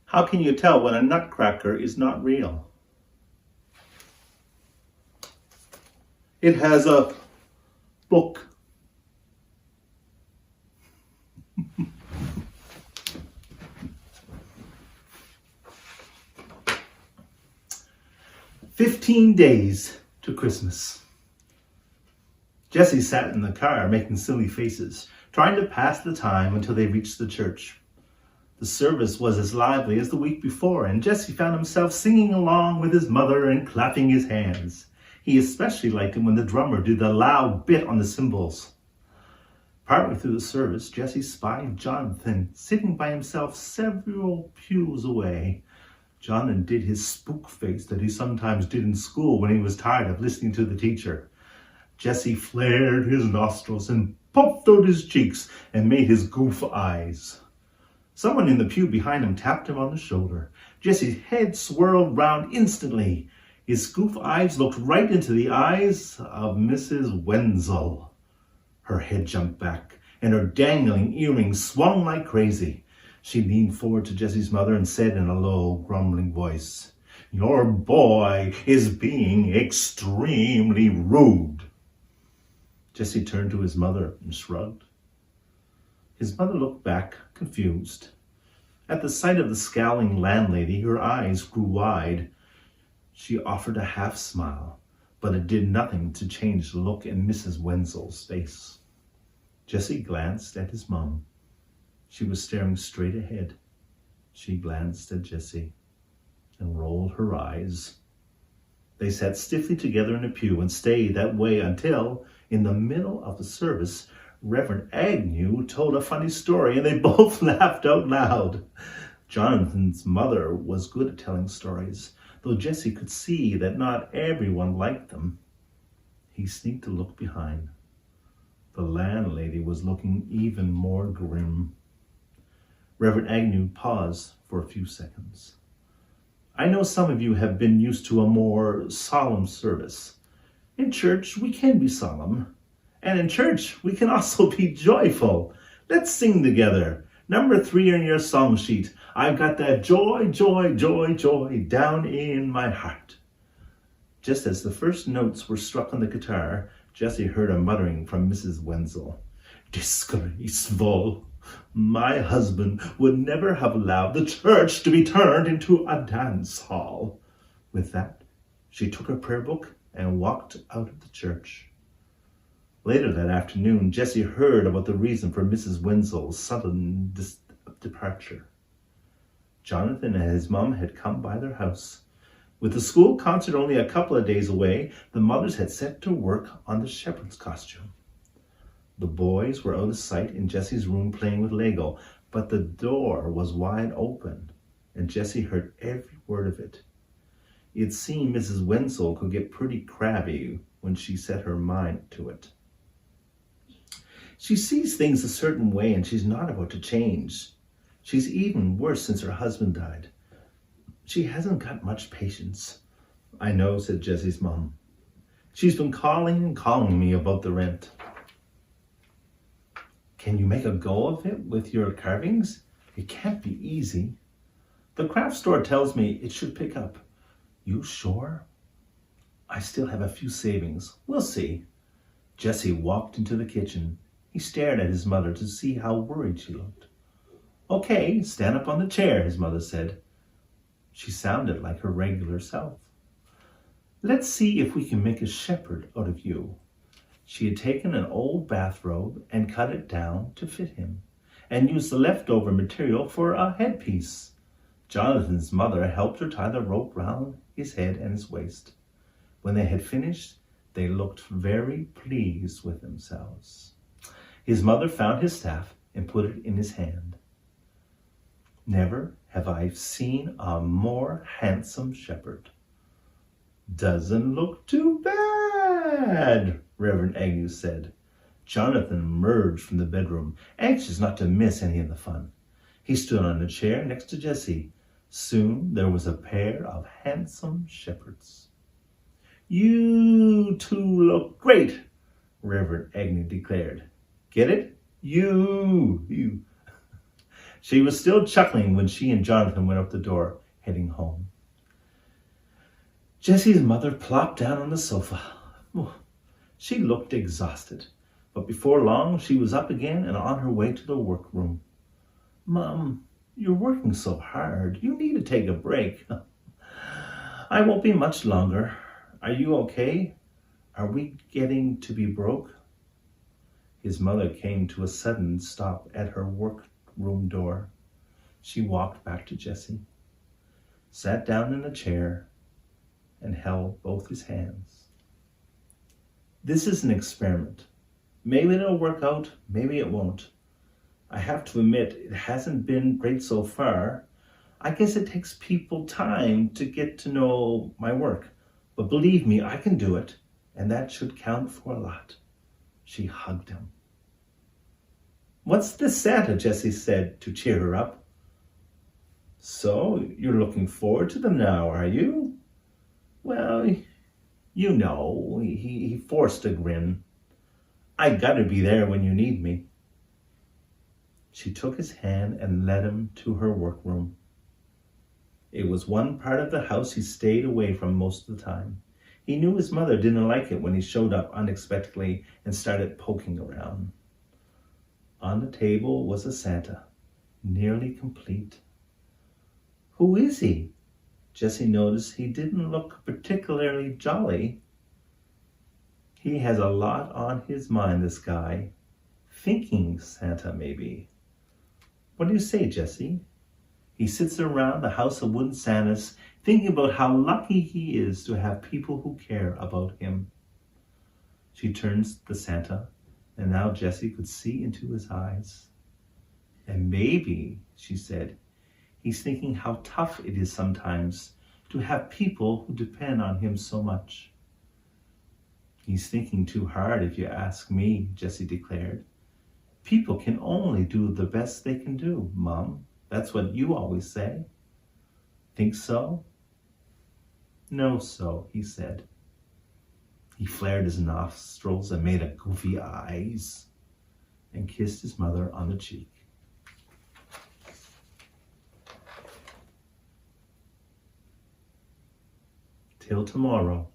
How can you tell when a nutcracker is not real? It has a book. "15 days to Christmas." Jessie sat in the car making silly faces, trying to pass the time until they reached the church. The service was as lively as the week before, and Jessie found himself singing along with his mother and clapping his hands. He especially liked it when the drummer did the loud bit on the cymbals. Partway through the service, Jessie spied Jonathan sitting by himself several pews away. Jonathan did his spook face that he sometimes did in school when he was tired of listening to the teacher. Jessie flared his nostrils and puffed out his cheeks and made his goof eyes. Someone in the pew behind him tapped him on the shoulder. Jessie's head swirled round instantly. His goof eyes looked right into the eyes of Mrs. Wenzel. Her head jumped back, and her dangling earrings swung like crazy. She leaned forward to Jessie's mother and said in a low, grumbling voice, "Your boy is being extremely rude." Jessie turned to his mother and shrugged. His mother looked back, confused. At the sight of the scowling landlady, her eyes grew wide. She offered a half smile, but it did nothing to change the look in Mrs. Wenzel's face. Jessie glanced at his mum. She was staring straight ahead. She glanced at Jessie and rolled her eyes. They sat stiffly together in a pew and stayed that way until, in the middle of the service, Reverend Agnew told a funny story and they both laughed out loud. Jonathan's mother was good at telling stories, though Jessie could see that not everyone liked them. He sneaked a look behind. The landlady was looking even more grim. Reverend Agnew paused for a few seconds. "I know some of you have been used to a more solemn service. In church, we can be solemn. And in church, we can also be joyful. Let's sing together. Number 3 on your song sheet. I've got that joy, joy, joy, joy down in my heart." Just as the first notes were struck on the guitar, Jessie heard a muttering from Mrs. Wenzel. "Disgraceful. My husband would never have allowed the church to be turned into a dance hall." With that, she took her prayer book and walked out of the church. Later that afternoon, Jessie heard about the reason for Mrs. Wenzel's sudden departure. Jonathan and his mum had come by their house. With the school concert only a couple of days away, the mothers had set to work on the shepherd's costume. The boys were out of sight in Jessie's room playing with Lego, but the door was wide open, and Jessie heard every word of it. It seemed Mrs. Wenzel could get pretty crabby when she set her mind to it. She sees things a certain way and she's not about to change. She's even worse since her husband died. She hasn't got much patience. "I know," said Jessie's mom. "She's been calling and calling me about the rent." "Can you make a go of it with your carvings? It can't be easy." "The craft store tells me it should pick up." "You sure?" "I still have a few savings. We'll see." Jessie walked into the kitchen. He stared at his mother to see how worried she looked. "Okay, stand up on the chair," his mother said. She sounded like her regular self. "Let's see if we can make a shepherd out of you." She had taken an old bathrobe and cut it down to fit him, and used the leftover material for a headpiece. Jonathan's mother helped her tie the rope round his head and his waist. When they had finished, they looked very pleased with themselves. His mother found his staff and put it in his hand. "Never have I seen a more handsome shepherd." "Doesn't look too bad," Reverend Agnew said. Jonathan emerged from the bedroom, anxious not to miss any of the fun. He stood on a chair next to Jessie. Soon there was a pair of handsome shepherds. "You two look great," Reverend Agnew declared. "Get it? You. She was still chuckling when she and Jonathan went out the door, heading home. Jessie's mother plopped down on the sofa. She looked exhausted, but before long she was up again and on her way to the workroom. Mom, you're working so hard. You need to take a break. I won't be much longer. Are you okay? Are we getting to be broke? His mother came to a sudden stop at her workroom door. She walked back to Jessie, sat down in a chair, and held both his hands. This is an experiment. Maybe it'll work out, maybe it won't. I have to admit, it hasn't been great so far. I guess it takes people time to get to know my work. But believe me, I can do it, and that should count for a lot. She hugged him. What's this, Santa? Jessie said to cheer her up. So, you're looking forward to them now, are you? Well, you know, he forced a grin. I gotta be there when you need me. She took his hand and led him to her workroom. It was one part of the house he stayed away from most of the time. He knew his mother didn't like it when he showed up unexpectedly and started poking around. On the table was a Santa, nearly complete. Who is he? Jessie noticed he didn't look particularly jolly. He has a lot on his mind, this guy. Thinking Santa, maybe. What do you say, Jessie? He sits around the house of wooden Santas, thinking about how lucky he is to have people who care about him. She turns to the Santa, and now Jessie could see into his eyes. And maybe, she said, he's thinking how tough it is sometimes to have people who depend on him so much. He's thinking too hard, if you ask me, Jessie declared. People can only do the best they can do, Mom. That's what you always say. Think so? No, so, he said. He flared his nostrils and made a goofy eyes and kissed his mother on the cheek. Till tomorrow.